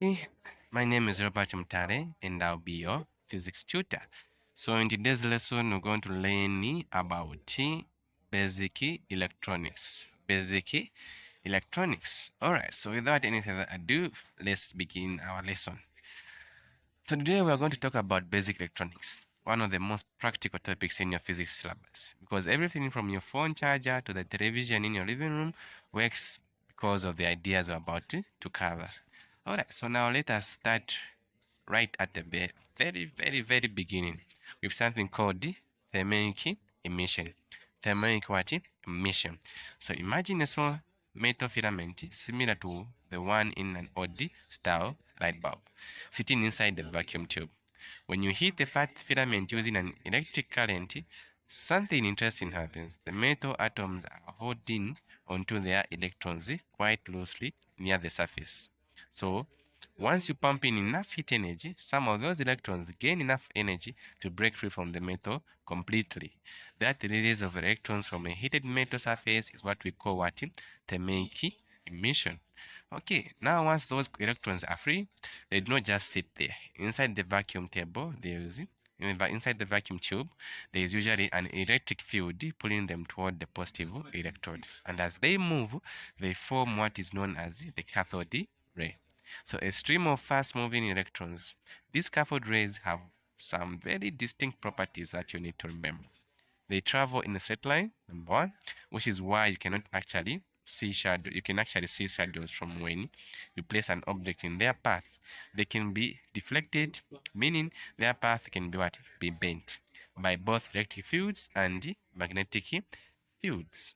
Hey, my name is Robert Mtare and I'll be your physics tutor. So in today's lesson, we're going to learn about basic electronics. Basic electronics. Alright, so without any further ado, let's begin our lesson. So today we are going to talk about basic electronics, one of the most practical topics in your physics syllabus, because everything from your phone charger to the television in your living room works because of the ideas we're about to cover. Alright, so now let us start right at the very beginning with something called the thermic emission. Thermic what? Emission. So imagine a small metal filament similar to the one in an odd style light bulb sitting inside the vacuum tube. When you heat the fat filament using an electric current, something interesting happens. The metal atoms are holding onto their electrons quite loosely near the surface. So once you pump in enough heat energy, some of those electrons gain enough energy to break free from the metal completely. That release of electrons from a heated metal surface is what we call what? Thermic emission. Okay, now once those electrons are free, they do not just sit there. Inside the vacuum table, inside the vacuum tube, there is usually an electric field pulling them toward the positive electrode. And as they move, they form what is known as the cathode ray. So a stream of fast-moving electrons. These cathode rays have some very distinct properties that you need to remember. They travel in a straight line, number one, which is why you cannot actually see shadow. You can actually see shadows from when you place an object in their path. They can be deflected, meaning their path can be what? Be bent by both electric fields and magnetic fields.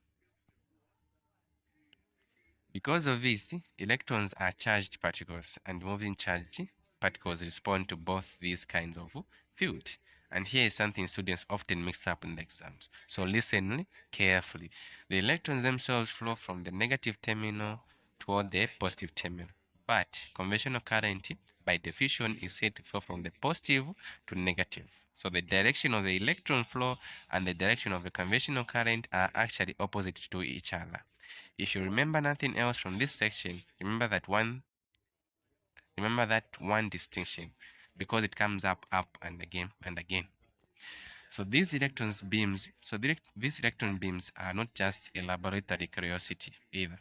Because of this, electrons are charged particles, and moving charged particles respond to both these kinds of field. And here is something students often mix up in the exams. So listen carefully. The electrons themselves flow from the negative terminal toward the positive terminal. But conventional current, by definition, is said to flow from the positive to negative. So the direction of the electron flow and the direction of the conventional current are actually opposite to each other. If you remember nothing else from this section, remember that one distinction, because it comes up and again and again. So these electron beams are not just a laboratory curiosity either.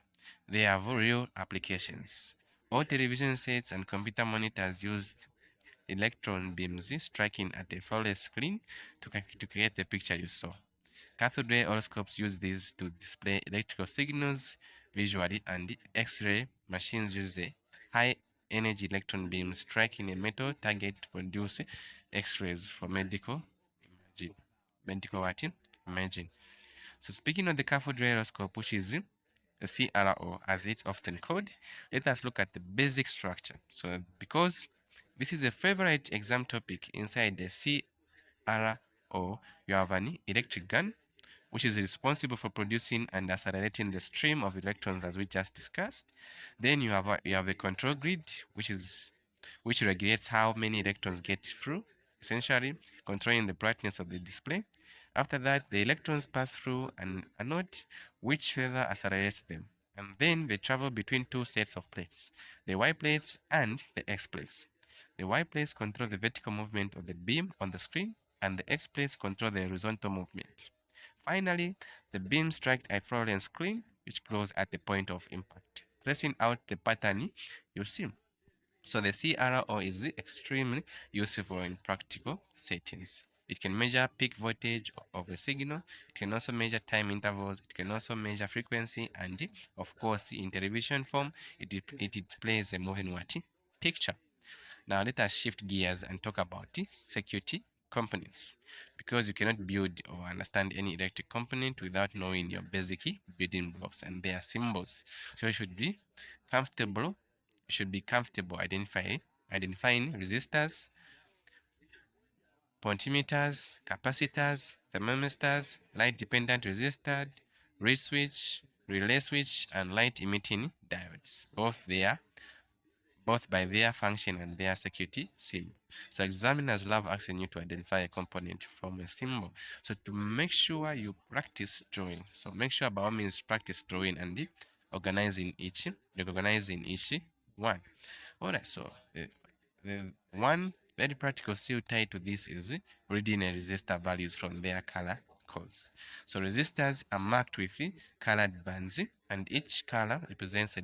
They have real applications. All television sets and computer monitors used electron beams striking at a fluorescent screen to create the picture you saw. Cathode ray oscilloscopes use these to display electrical signals visually, and X-ray machines use a high-energy electron beam striking a metal target to produce X-rays for medical imaging. Medical what? Imaging. So speaking of the cathode ray oscilloscope, which is a CRO as it's often called, let us look at the basic structure. So because this is a favorite exam topic, inside the CRO, you have an electric gun, which is responsible for producing and accelerating the stream of electrons as we just discussed. Then you have a control grid, which regulates how many electrons get through, essentially controlling the brightness of the display. After that, the electrons pass through an anode, which further accelerates them. And then they travel between two sets of plates, the Y plates and the X plates. The Y plates control the vertical movement of the beam on the screen, and the X plates control the horizontal movement. Finally, the beam strikes a fluorescent screen, which glows at the point of impact, tracing out the pattern you see. So the CRO is extremely useful in practical settings. It can measure peak voltage of a signal. It can also measure time intervals. It can also measure frequency, and of course, in television form, it displays a moving what? Picture. Now let us shift gears and talk about the security components, because you cannot build or understand any electric component without knowing your basic building blocks and their symbols. So you should be comfortable identifying resistors, potentiometers, capacitors, thermistors, light dependent resistor, reed switch, relay switch, and light emitting diodes. Both by their function and their security symbol. So examiners love asking you to identify a component from a symbol. So to make sure you practice drawing. So make sure by all means practice drawing and recognizing each one. Alright, so the one very practical skill tied to this is reading a resistor values from their color codes. So resistors are marked with colored bands, and each color represents a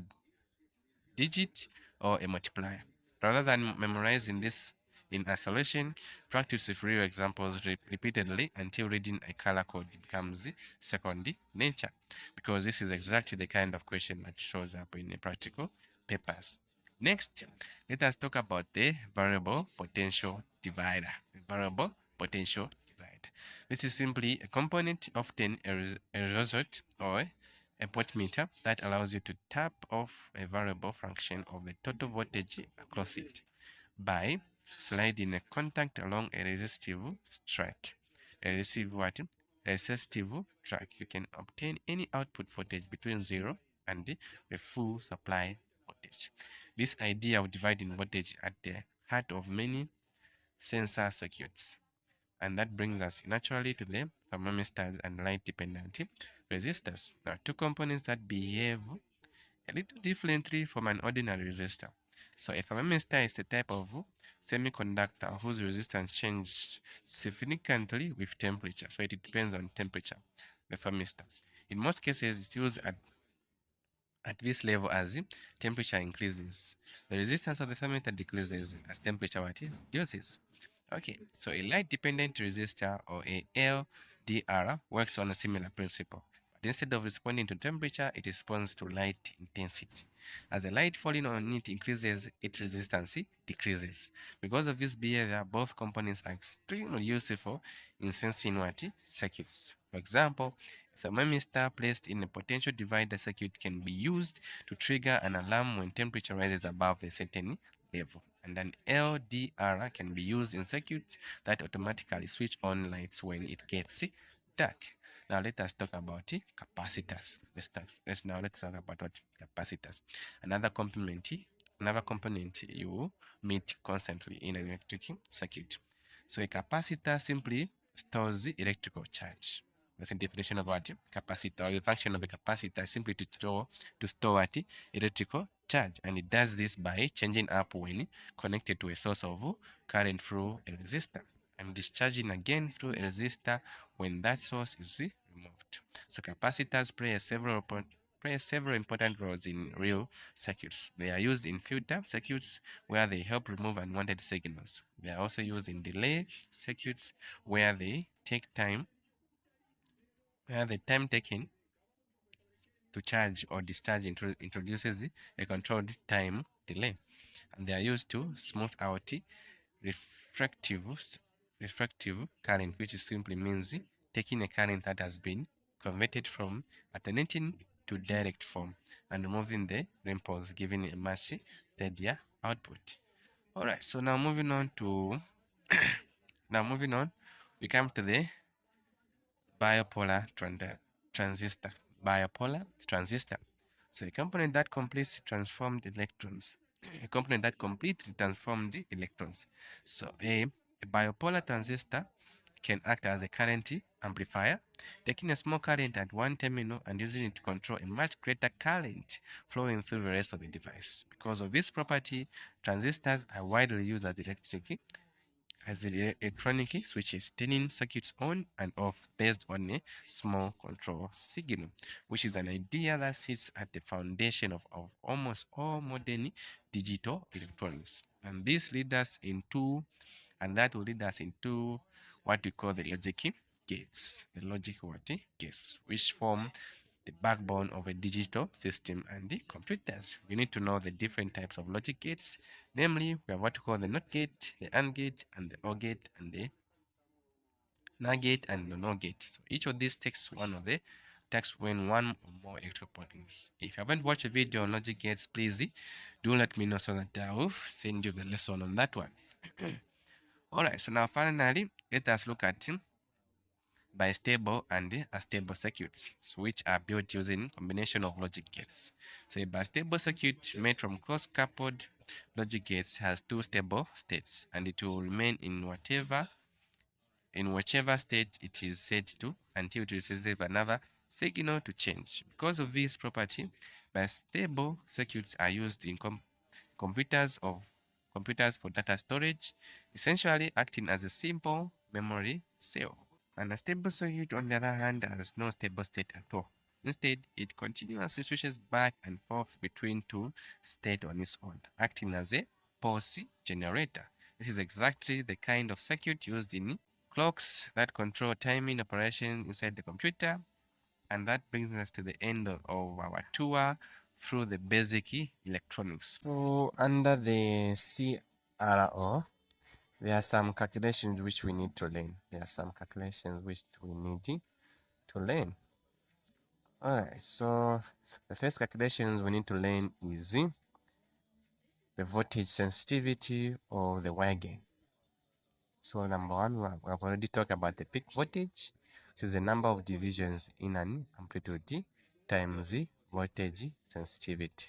digit or a multiplier. Rather than memorizing this in isolation, practice with real examples repeatedly until reading a color code becomes second nature, because this is exactly the kind of question that shows up in the practical papers. Next, let us talk about the variable potential divider. Variable potential divider. This is simply a component, often a result or a potmeter, that allows you to tap off a variable fraction of the total voltage across it by sliding a contact along a resistive track. A resistive track. You can obtain any output voltage between 0 and the full supply voltage. This idea of dividing voltage at the heart of many sensor circuits. And that brings us naturally to the thermistors and light dependent resistors. There are two components that behave a little differently from an ordinary resistor. So a thermistor is a type of semiconductor whose resistance changes significantly with temperature. So it depends on temperature, the thermistor. In most cases, it's used at this level as temperature increases. The resistance of the thermistor decreases as temperature reduces. Okay, so a light dependent resistor, or a LDR, works on a similar principle. But instead of responding to temperature, it responds to light intensity. As the light falling on it increases, its resistance decreases. Because of this behavior, both components are extremely useful in sensing circuits. For example, a thermistor placed in a potential divider circuit can be used to trigger an alarm when temperature rises above a certain level. And an LDR can be used in circuits that automatically switch on lights when it gets dark. Now let us talk about capacitors. Let's talk about what capacitors. Another component you meet constantly in an electric circuit. So a capacitor simply stores the electrical charge. That's a definition of what capacitor. The function of a capacitor is simply to store what electrical charge, and it does this by changing up when connected to a source of current through a resistor, and discharging again through a resistor when that source is removed. So capacitors play several important roles in real circuits. They are used in filter circuits where they help remove unwanted signals. They are also used in delay circuits where they take time, where the time taken to charge or discharge introduces a controlled time delay, and they are used to smooth out refractive refractive current, which simply means taking a current that has been converted from alternating to direct form and removing the ripples, giving a much steadier output. All right, so now moving on, we come to the bipolar transistor. Bipolar transistor. So a component that completely transformed electrons. A component that completely transformed the electrons. So a bipolar transistor can act as a current amplifier, taking a small current at one terminal and using it to control a much greater current flowing through the rest of the device. Because of this property, transistors are widely used as the electronic switches, turning circuits on and off based on a small control signal, which is an idea that sits at the foundation of almost all modern digital electronics. And this leads us into, and that will lead us into what we call the logic gates. The logic gates, which form the backbone of a digital system and the computers. You need to know the different types of logic gates. Namely, we have what we call the NOT gate, the AND gate, and the OR gate, and the NOR gate and the NOR gate. So each of these takes when one or more electrical buttons. If you haven't watched a video on logic gates, please do let me know so that I will send you the lesson on that one. Alright, so now finally, let us look at bistable and astable circuits, which are built using combination of logic gates. So a bistable circuit made from cross-coupled logic gates has two stable states, and it will remain in whichever state it is set to until it receives another signal to change. Because of this property, bistable circuits are used in computers for data storage, essentially acting as a simple memory cell. And a stable circuit, on the other hand, has no stable state at all. Instead, it continuously switches back and forth between two states on its own, acting as a pulse generator. This is exactly the kind of circuit used in clocks that control timing operation inside the computer. And that brings us to the end of our tour through the basic electronics. So under the CRO, there are some calculations which we need to learn. Alright, so the first calculations we need to learn is the voltage sensitivity or the wire gain. So number one, we have already talked about the peak voltage, which is the number of divisions in an amplitude times the voltage sensitivity.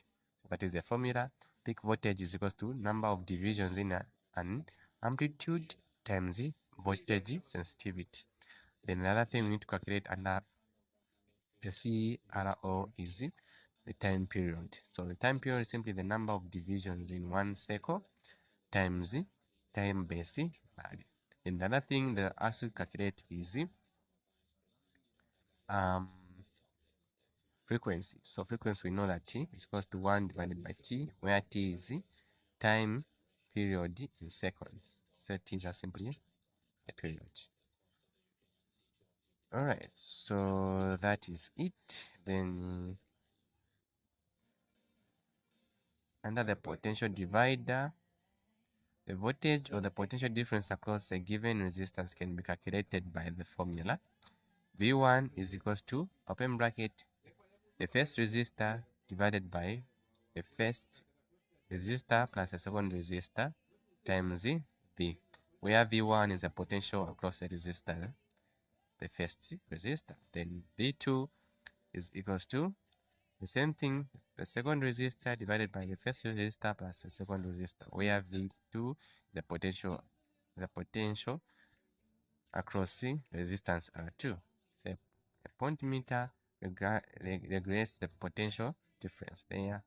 That is the formula. Peak voltage is equals to number of divisions in an amplitude times the voltage sensitivity. Then another thing we need to calculate under the CRO is the time period. So the time period is simply the number of divisions in one cycle times the time base value. And the other thing that I should calculate is frequency. So frequency, we know that T is equal to 1 divided by T, where T is time period in seconds. So T is simply a period. Alright, so that is it. Then under the potential divider, the voltage or the potential difference across a given resistance can be calculated by the formula. V1 is equals to, open bracket, the first resistor divided by the first resistor plus the second resistor times V, where V1 is the potential across the resistor, the first resistor. Then V2 is equals to the same thing, the second resistor divided by the first resistor plus the second resistor, where V2 is the potential across the resistance R2. So a point meter regulates the potential difference there.